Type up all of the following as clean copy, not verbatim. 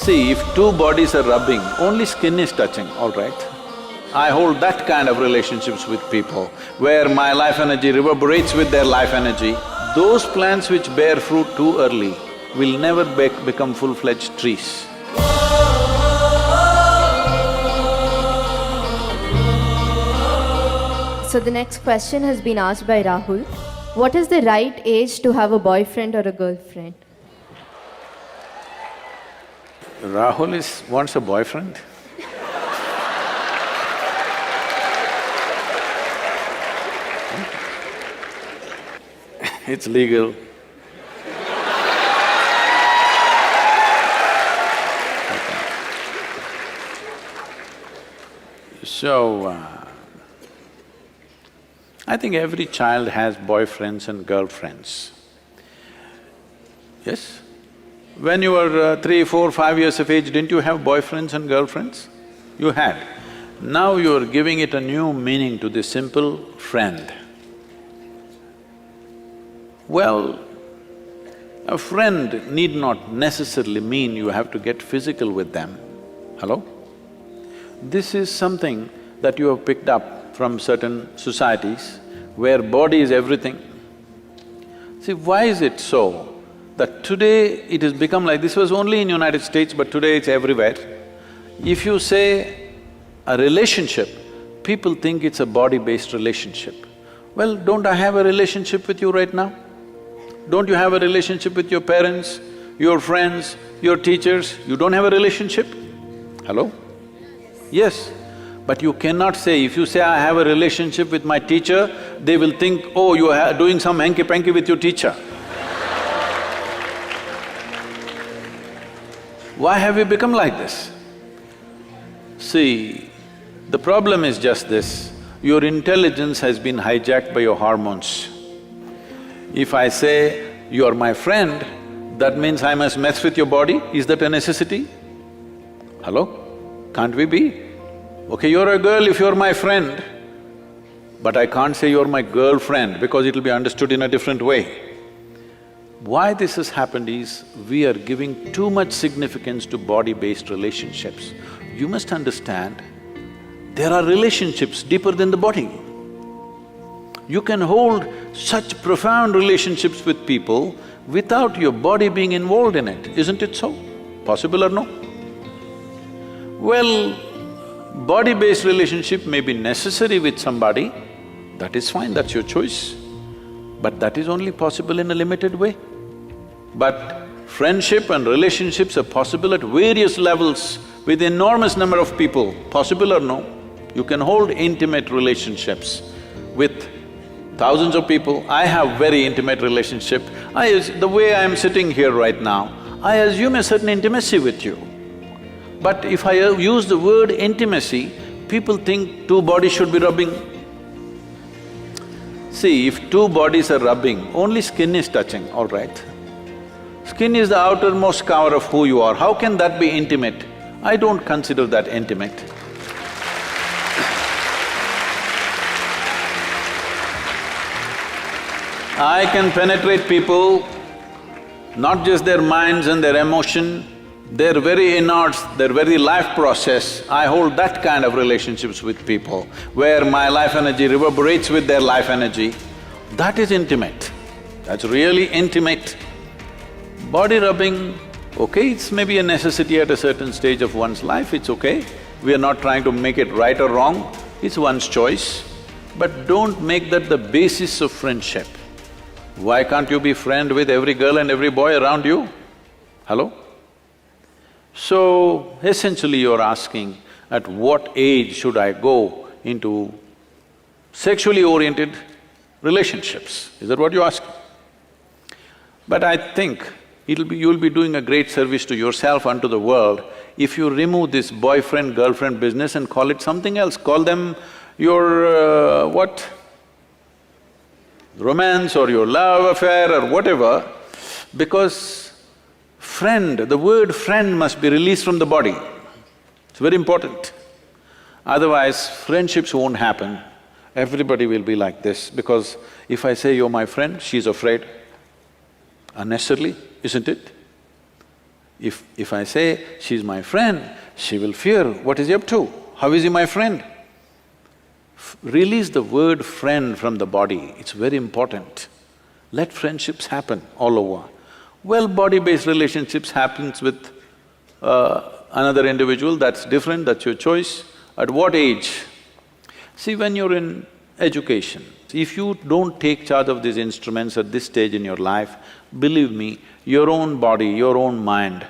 See, if two bodies are rubbing, only skin is touching, all right? I hold that kind of relationships with people, where my life energy reverberates with their life energy. Those plants which bear fruit too early will never become full-fledged trees. So the next question has been asked by Rahul. What is the right age to have a boyfriend or a girlfriend? Rahul wants a boyfriend? It's legal. So, I think every child has boyfriends and girlfriends. Yes? When you were 3, 4, 5 years of age, didn't you have boyfriends and girlfriends? You had. Now you're giving it a new meaning to this simple friend. Well, a friend need not necessarily mean you have to get physical with them. Hello? This is something that you have picked up from certain societies where body is everything. See, why is it so that today it has become like… this was only in United States, but today it's everywhere. If you say a relationship, people think it's a body-based relationship. Well, don't I have a relationship with you right now? Don't you have a relationship with your parents, your friends, your teachers? You don't have a relationship? Hello? Yes, but you cannot say… if you say, I have a relationship with my teacher, they will think, oh, you are doing some hanky-panky with your teacher. Why have you become like this? See, the problem is just this, your intelligence has been hijacked by your hormones. If I say, you are my friend, that means I must mess with your body, is that a necessity? Hello? Can't we be? Okay, you're a girl if you're my friend, but I can't say you're my girlfriend because it'll be understood in a different way. Why this has happened is, we are giving too much significance to body-based relationships. You must understand, there are relationships deeper than the body. You can hold such profound relationships with people without your body being involved in it, isn't it so? Possible or no? Well, body-based relationship may be necessary with somebody, that is fine, that's your choice. But that is only possible in a limited way. But friendship and relationships are possible at various levels with enormous number of people, possible or no? You can hold intimate relationships with thousands of people. I have very intimate relationship. The way I'm sitting here right now, I assume a certain intimacy with you. But if I use the word intimacy, people think two bodies should be rubbing. See, if two bodies are rubbing, only skin is touching, all right? Skin is the outermost cover of who you are. How can that be intimate? I don't consider that intimate. I can penetrate people, not just their minds and their emotion, their very innards, their very life process. I hold that kind of relationships with people, where my life energy reverberates with their life energy. That is intimate, that's really intimate. Body rubbing, okay, it's maybe a necessity at a certain stage of one's life, it's okay. We are not trying to make it right or wrong, it's one's choice. But don't make that the basis of friendship. Why can't you be friend with every girl and every boy around you? Hello? So, essentially you're asking, at what age should I go into sexually oriented relationships? Is that what you're asking? But I think you'll be doing a great service to yourself and to the world if you remove this boyfriend-girlfriend business and call it something else. Call them your what? Romance or your love affair or whatever, because friend, the word friend must be released from the body. It's very important. Otherwise, friendships won't happen. Everybody will be like this, because if I say you're my friend, she's afraid. Unnecessarily, isn't it? If I say, she's my friend, she will fear, what is he up to? How is he my friend? Release the word friend from the body, it's very important. Let friendships happen all over. Well, body-based relationships happens with another individual, that's different, that's your choice. At what age? See, when you're in education, if you don't take charge of these instruments at this stage in your life, believe me, your own body, your own mind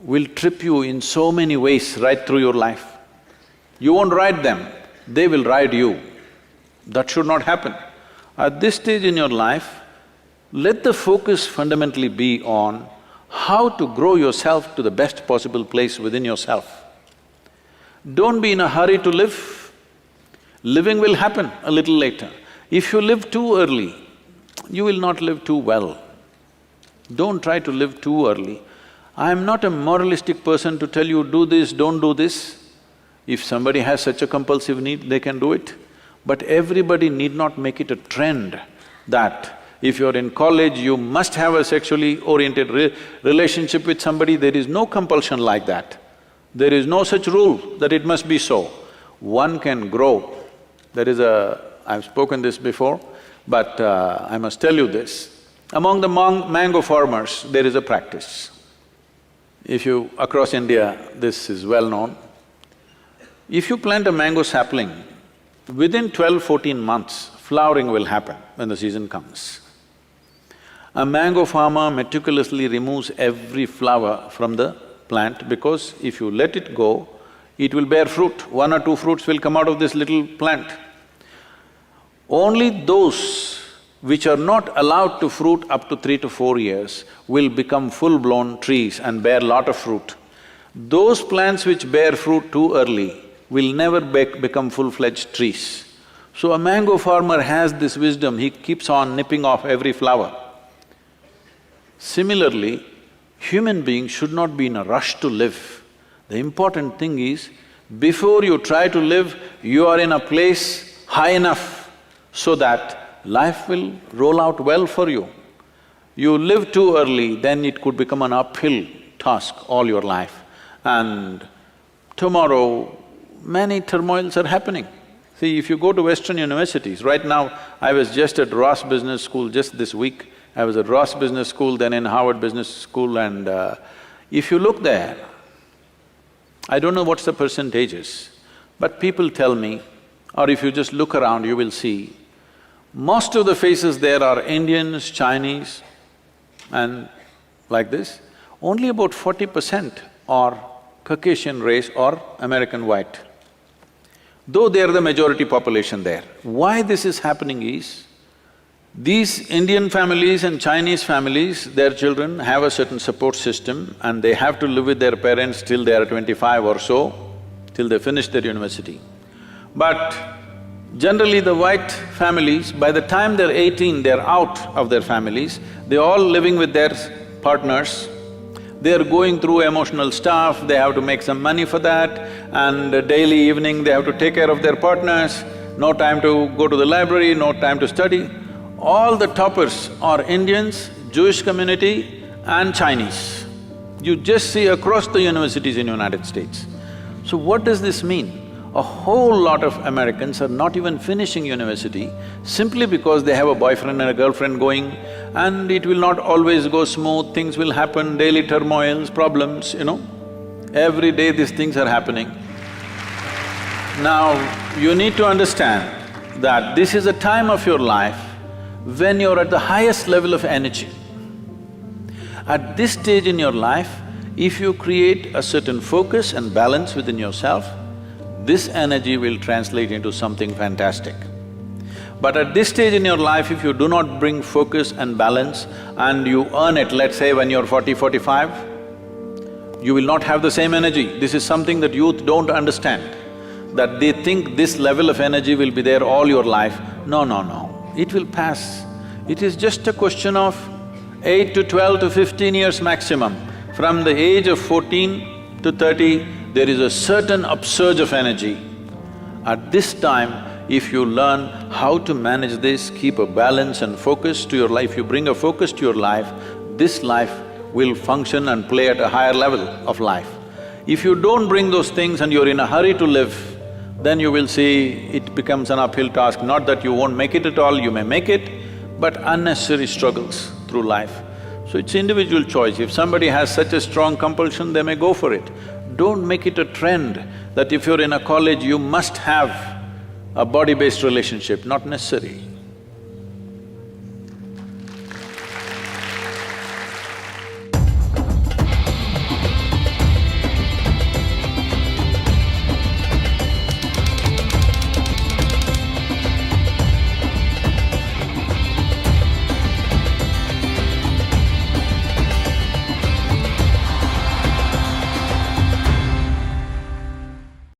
will trip you in so many ways right through your life. You won't ride them, they will ride you. That should not happen. At this stage in your life, let the focus fundamentally be on how to grow yourself to the best possible place within yourself. Don't be in a hurry to live. Living will happen a little later. If you live too early, you will not live too well. Don't try to live too early. I am not a moralistic person to tell you, do this, don't do this. If somebody has such a compulsive need, they can do it. But everybody need not make it a trend that if you're in college, you must have a sexually oriented relationship with somebody. There is no compulsion like that. There is no such rule that it must be so. One can grow. There is a… I've spoken this before, but I must tell you this. Among the mango farmers, there is a practice. If you… across India, this is well known. If you plant a mango sapling, within 12–14 months, flowering will happen when the season comes. A mango farmer meticulously removes every flower from the plant because if you let it go, it will bear fruit. 1 or 2 fruits will come out of this little plant. Only those which are not allowed to fruit up to 3 to 4 years will become full-blown trees and bear lot of fruit. Those plants which bear fruit too early will never become full-fledged trees. So a mango farmer has this wisdom, he keeps on nipping off every flower. Similarly, human beings should not be in a rush to live. The important thing is, before you try to live, you are in a place high enough so that life will roll out well for you. You live too early, then it could become an uphill task all your life. And tomorrow, many turmoils are happening. See, if you go to Western universities, right now, I was just at Ross Business School just this week. I was at Ross Business School, then in Harvard Business School, and if you look there, I don't know what's the percentages, but people tell me, or if you just look around, you will see, most of the faces there are Indians, Chinese, and like this. Only about 40% are Caucasian race or American white, though they are the majority population there. Why this is happening is, these Indian families and Chinese families, their children have a certain support system and they have to live with their parents till they are 25 or so, till they finish their university. But generally the white families, by the time they're 18, they're out of their families, they're all living with their partners, they're going through emotional stuff, they have to make some money for that, and daily evening they have to take care of their partners, no time to go to the library, no time to study. All the toppers are Indians, Jewish community and Chinese. You just see across the universities in United States. So what does this mean? A whole lot of Americans are not even finishing university simply because they have a boyfriend and a girlfriend going, and it will not always go smooth, things will happen, daily turmoils, problems, you know. Every day these things are happening. Now, you need to understand that this is a time of your life when you're at the highest level of energy. At this stage in your life, if you create a certain focus and balance within yourself, this energy will translate into something fantastic. But at this stage in your life, if you do not bring focus and balance and you earn it, let's say when you're 40, 45, you will not have the same energy. This is something that youth don't understand, that they think this level of energy will be there all your life. No, no, no. It will pass. It is just a question of 8 to 12 to 15 years maximum. From the age of 14 to 30, there is a certain upsurge of energy. At this time, if you learn how to manage this, keep a balance and focus to your life, you bring a focus to your life, this life will function and play at a higher level of life. If you don't bring those things and you're in a hurry to live, then you will see it becomes an uphill task. Not that you won't make it at all, you may make it, but unnecessary struggles through life. So it's individual choice. If somebody has such a strong compulsion, they may go for it. Don't make it a trend that if you're in a college, you must have a body-based relationship, not necessary.